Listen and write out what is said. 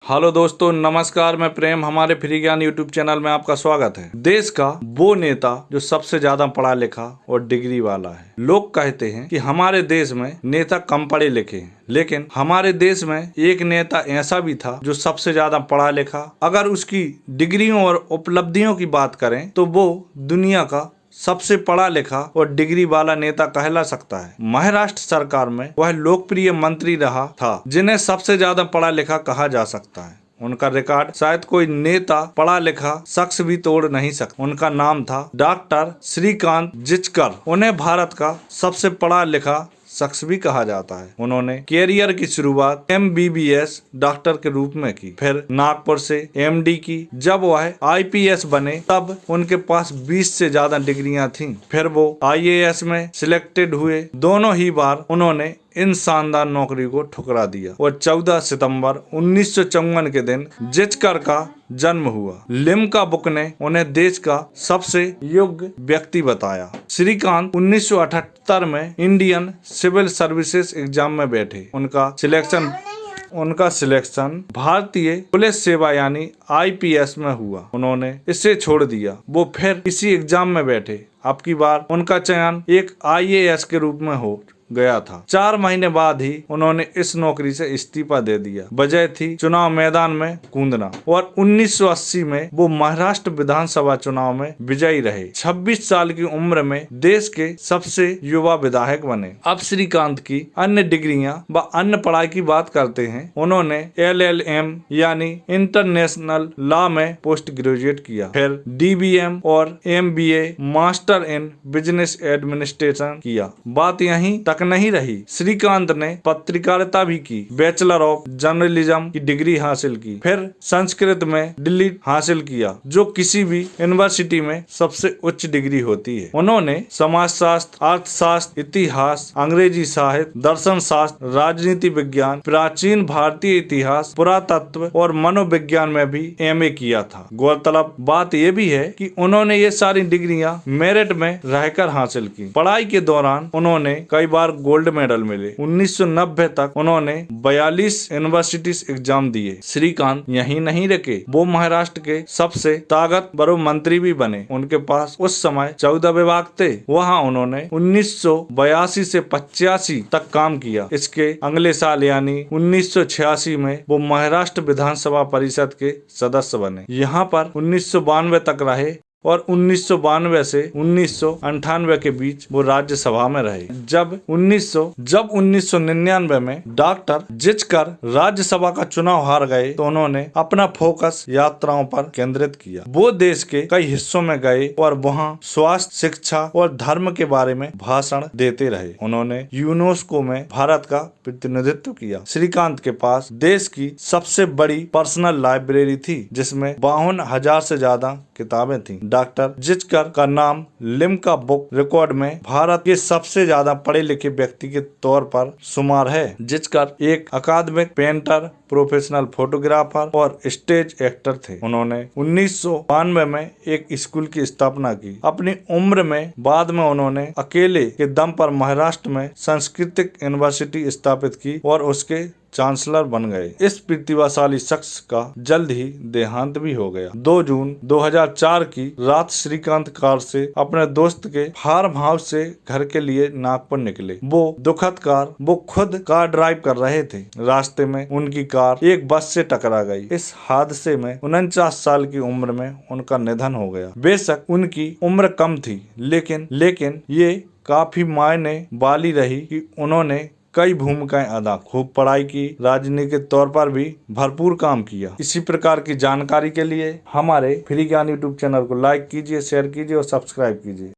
Hello दोस्तों, नमस्कार। मैं प्रेम, हमारे फ्री ज्ञान यूट्यूब चैनल में आपका स्वागत है। देश का वो नेता जो सबसे ज्यादा पढ़ा लिखा और डिग्री वाला है। लोग कहते हैं कि हमारे देश में नेता कम पढ़े लिखे हैं, लेकिन हमारे देश में एक नेता ऐसा भी था जो सबसे ज्यादा पढ़ा लिखा। अगर उसकी डिग्रियों और उपलब्धियों की बात करें तो वो दुनिया का सबसे पढ़ा लिखा और डिग्री वाला नेता कहला सकता है। महाराष्ट्र सरकार में वह लोकप्रिय मंत्री रहा था जिन्हें सबसे ज्यादा पढ़ा लिखा कहा जा सकता है। उनका रिकॉर्ड शायद कोई नेता पढ़ा लिखा शख्स भी तोड़ नहीं सकता। उनका नाम था डॉक्टर श्रीकांत जिचकर। उन्हें भारत का सबसे पढ़ा लिखा शख्स भी कहा जाता है। उन्होंने कैरियर की शुरुआत MBBS डॉक्टर के रूप में की, फिर नागपुर से MD की। जब वह IPS बने तब उनके पास 20 से ज्यादा डिग्रियां थीं। फिर वो IAS में सिलेक्टेड हुए। दोनों ही बार उन्होंने इन शानदार नौकरी को ठुकरा दिया और 14 सितंबर 1954 के दिन जिचकर का जन्म हुआ। लिम्का बुक ने उन्हें देश का सबसे योग्य व्यक्ति बताया। श्रीकांत 1978 में इंडियन सिविल सर्विसेज एग्जाम में बैठे। उनका सिलेक्शन भारतीय पुलिस सेवा यानी IPS में हुआ। उन्होंने इसे छोड़ दिया। वो फिर इसी एग्जाम में बैठे। अब की बार उनका चयन एक IAS के रूप में हो गया था। 4 महीने बाद ही उन्होंने इस नौकरी से इस्तीफा दे दिया। वजह थी चुनाव मैदान में कूदना। और 1980 में वो महाराष्ट्र विधानसभा चुनाव में विजयी रहे। 26 साल की उम्र में देश के सबसे युवा विधायक बने। अब श्रीकांत की अन्य डिग्रियां व अन्य पढ़ाई की बात करते हैं। उन्होंने LLM यानी इंटरनेशनल लॉ में पोस्ट ग्रेजुएट किया, फिर DBM और MBA master in business administration किया। बात यहीं तक नहीं रही, श्रीकांत ने पत्रकारिता भी की। बैचलर ऑफ जर्नलिज्म की डिग्री हासिल की, फिर संस्कृत में डिग्री हासिल किया, जो किसी भी यूनिवर्सिटी में सबसे उच्च डिग्री होती है। उन्होंने समाजशास्त्र, अर्थशास्त्र, इतिहास, अंग्रेजी साहित्य, दर्शन शास्त्र, राजनीति विज्ञान, प्राचीन भारतीय इतिहास, पुरातत्व और मनोविज्ञान में भी MA किया था। गौरतलब बात यह भी है कि उन्होंने ये सारी डिग्रियां मेरिट में रहकर हासिल की। पढ़ाई के दौरान उन्होंने कई बार गोल्ड मेडल मिले। 1990 तक उन्होंने 42 यूनिवर्सिटी एग्जाम दिए। श्रीकांत यहीं नहीं रुके, वो महाराष्ट्र के सबसे ताकतवर मंत्री भी बने। उनके पास उस समय 14 विभाग थे। वहां उन्होंने 1982 से 85 तक काम किया। इसके अगले साल यानी 1986 में वो महाराष्ट्र विधानसभा परिषद के सदस्य बने। यहाँ पर 1992 तक रहे और 1992 से 1998 के बीच वो राज्यसभा में रहे। जब 1999 में डॉक्टर जिचकर राज्यसभा का चुनाव हार गए तो उन्होंने अपना फोकस यात्राओं पर केंद्रित किया। वो देश के कई हिस्सों में गए और वहां स्वास्थ्य, शिक्षा और धर्म के बारे में भाषण देते रहे। उन्होंने यूनेस्को में भारत का प्रतिनिधित्व किया। श्रीकांत के पास देश की सबसे बड़ी पर्सनल लाइब्रेरी थी, जिसमें 52,000 से ज्यादा किताबें थीं। डॉक्टर जिचकर का नाम लिम्का बुक रिकॉर्ड में भारत के सबसे ज्यादा पढ़े लिखे व्यक्ति के तौर पर शुमार है। जिचकर एक अकादमिक पेंटर, प्रोफेशनल फोटोग्राफर और स्टेज एक्टर थे। उन्होंने 1992 में एक स्कूल की स्थापना की। अपनी उम्र में बाद में उन्होंने अकेले के दम पर महाराष्ट्र में सांस्कृतिक यूनिवर्सिटी स्थापित की और उसके चांसलर बन गए। इस प्रतिभाशाली शख्स का जल्द ही देहांत भी हो गया। 2 जून 2004 की रात श्रीकांत कार से अपने दोस्त के फार्म हाउस से घर के लिए नागपुर निकले। वो खुद कार ड्राइव कर रहे थे। रास्ते में उनकी कार एक बस से टकरा गई। इस हादसे में 49 साल की उम्र में उनका निधन हो गया। बेशक उनकी उम्र कम थी, लेकिन ये काफी मायने वाली रही कि उन्होंने कई भूमिकाएं अदा, खूब पढ़ाई की, राजनीतिक तौर पर भी भरपूर काम किया। इसी प्रकार की जानकारी के लिए हमारे फ्री ज्ञान यूट्यूब चैनल को लाइक कीजिए, शेयर कीजिए और सब्सक्राइब कीजिए।